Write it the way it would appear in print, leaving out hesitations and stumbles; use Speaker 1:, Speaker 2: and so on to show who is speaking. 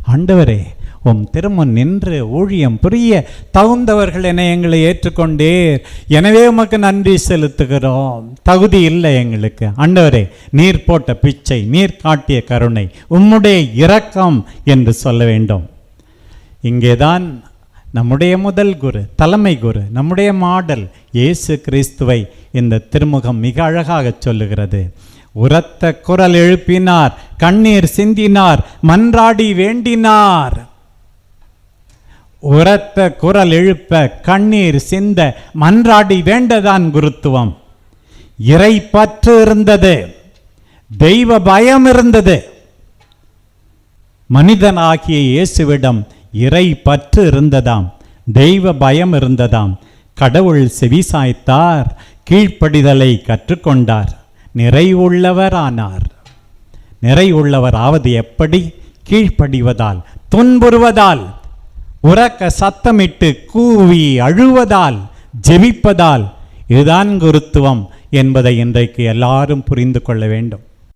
Speaker 1: ஆண்டவரே, உம் திருமுன் நின்று ஊழியம் புரிய தகுந்தவர்கள் என எங்களை ஏற்றுக்கொண்டீர், எனவே உமக்கு நன்றி செலுத்துகிறோம். தகுதி இல்லை எங்களுக்கு. ஆண்டவரே, நீர் போட்ட பிச்சை, நீர் காட்டிய கருணை, உம்முடைய இரக்கம் என்று சொல்ல வேண்டும். இங்கேதான் நம்முடைய முதல் குரு, தலைமை குரு, நம்முடைய மாடல் இயேசு கிறிஸ்துவை இந்த திருமுகம் மிக அழகாக சொல்லுகிறது. உரத்த குரல் எழுப்பினார், கண்ணீர் சிந்தினார், மன்றாடி வேண்டினார். உரத்த குரல் எழுப்ப, கண்ணீர் சிந்த, மன்றாடி வேண்டதான் குருத்துவம். இறை பற்று இருந்தது, தெய்வ பயம் இருந்தது. மனிதனாகிய இயேசுவிடம் இறை பற்று இருந்ததாம், தெய்வ பயம் இருந்ததாம். கடவுள் செவிசாய்த்தார், கீழ்ப்படிதலை கற்றுக்கொண்டார், நிறைவுள்ளவர் ஆனார். நிறைவுள்ளவர் ஆவது எப்படி? கீழ்ப்படிவதால், துன்புறுவதால், உரக்க சத்தமிட்டு கூவி அழுவதால், ஜெபிப்பதால். இதுதான் குருத்துவம் என்பதை இன்றைக்கு எல்லாரும் புரிந்து கொள்ள வேண்டும்.